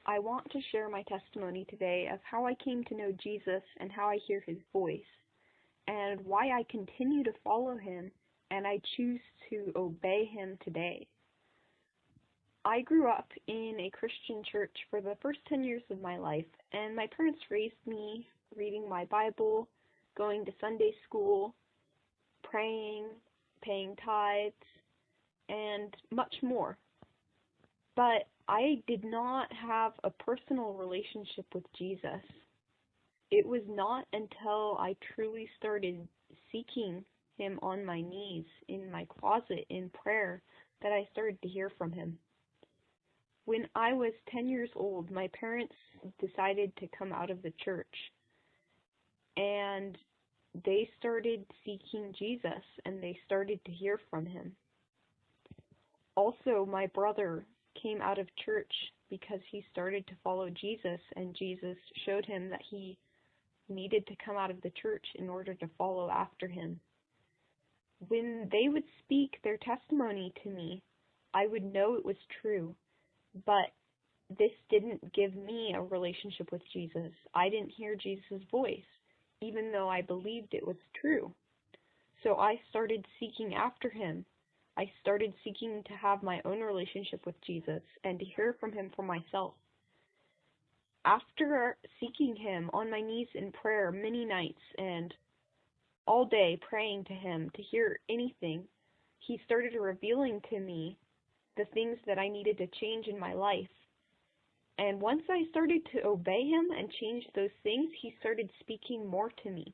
I want to share my testimony today of how I came to know Jesus and how I hear his voice, and why I continue to follow him and I choose to obey him today. I grew up in a Christian church for the first 10 years of my life, and my parents raised me reading my Bible, going to Sunday school, praying, paying tithes, and much more. But I did not have a personal relationship with Jesus. It was not until I truly started seeking him on my knees, in my closet, in prayer, that I started to hear from him. When I was 10 years old, my parents decided to come out of the church, and they started seeking Jesus, and they started to hear from him. Also, my brother came out of church because he started to follow Jesus, and Jesus showed him that he needed to come out of the church in order to follow after him. When they would speak their testimony to me, I would know it was true, but this didn't give me a relationship with Jesus. I didn't hear Jesus' voice, even though I believed it was true. So I started seeking after him. I started seeking to have my own relationship with Jesus and to hear from him for myself. After seeking him on my knees in prayer many nights and all day praying to him to hear anything, he started revealing to me the things that I needed to change in my life. And once I started to obey him and change those things, he started speaking more to me,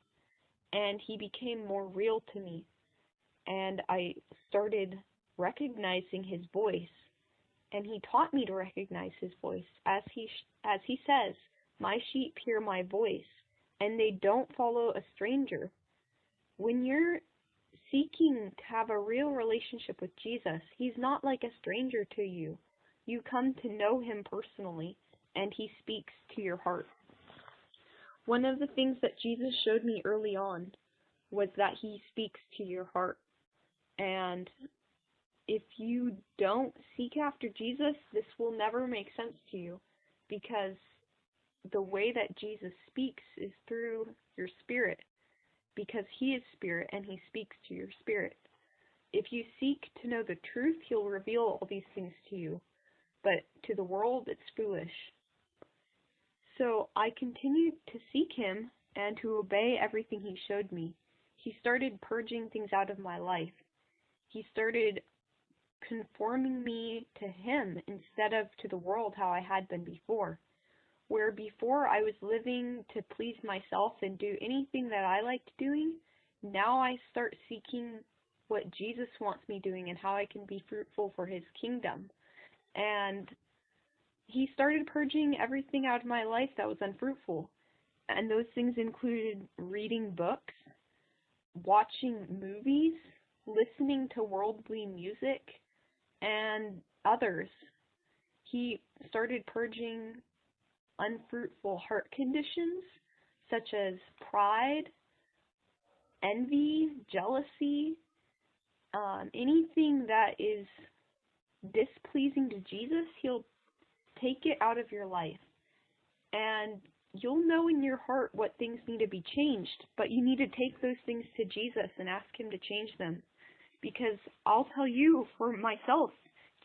and he became more real to me. And I started recognizing his voice, and he taught me to recognize his voice. As he says, "My sheep hear my voice, and they don't follow a stranger." When you're seeking to have a real relationship with Jesus, he's not like a stranger to you. You come to know him personally, and he speaks to your heart. One of the things that Jesus showed me early on was that he speaks to your heart. And if you don't seek after Jesus, this will never make sense to you, because the way that Jesus speaks is through your spirit, because he is spirit and he speaks to your spirit. If you seek to know the truth, he'll reveal all these things to you, but to the world, it's foolish. So I continued to seek him and to obey everything he showed me. He started purging things out of my life. He started conforming me to him instead of to the world, how I had been before. Where before I was living to please myself and do anything that I liked doing, now I start seeking what Jesus wants me doing and how I can be fruitful for his kingdom. And he started purging everything out of my life that was unfruitful. And those things included reading books, watching movies, listening to worldly music, and others. He started purging unfruitful heart conditions such as pride, envy, jealousy, anything that is displeasing to Jesus, he'll take it out of your life. And you'll know in your heart what things need to be changed, but you need to take those things to Jesus and ask him to change them. Because I'll tell you for myself,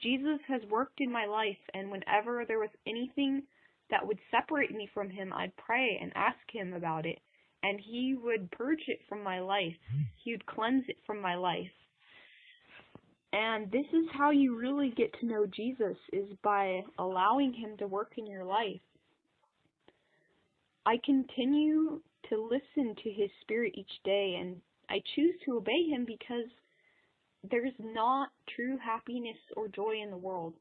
Jesus has worked in my life, and whenever there was anything that would separate me from him, I'd pray and ask him about it, and he would purge it from my life. He would cleanse it from my life. And this is how you really get to know Jesus, is by allowing him to work in your life. I continue to listen to his spirit each day, and I choose to obey him because there's not true happiness or joy in the world.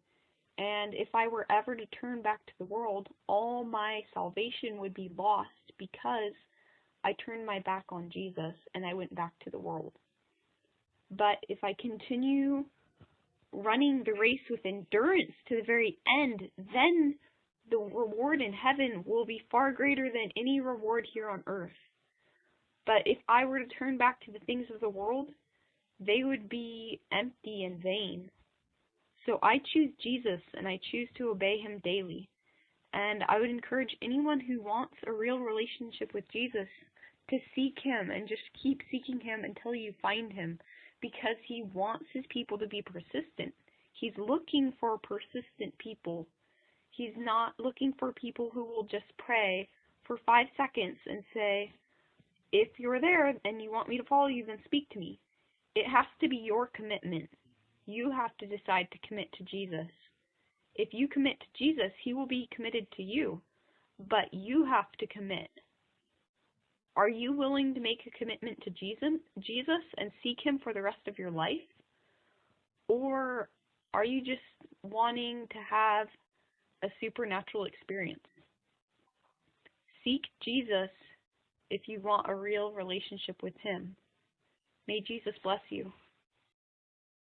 And if I were ever to turn back to the world, all my salvation would be lost because I turned my back on Jesus and I went back to the world. But if I continue running the race with endurance to the very end, then the reward in heaven will be far greater than any reward here on earth. But if I were to turn back to the things of the world, they would be empty and vain. So I choose Jesus, and I choose to obey him daily. And I would encourage anyone who wants a real relationship with Jesus to seek him and just keep seeking him until you find him, because he wants his people to be persistent. He's looking for persistent people. He's not looking for people who will just pray for 5 seconds and say, if you're there and you want me to follow you, then speak to me. It has to be your commitment. You have to decide to commit to Jesus. If you commit to Jesus, he will be committed to you, but you have to commit. Are you willing to make a commitment to Jesus and seek him for the rest of your life? Or are you just wanting to have a supernatural experience? Seek Jesus if you want a real relationship with him. May Jesus bless you.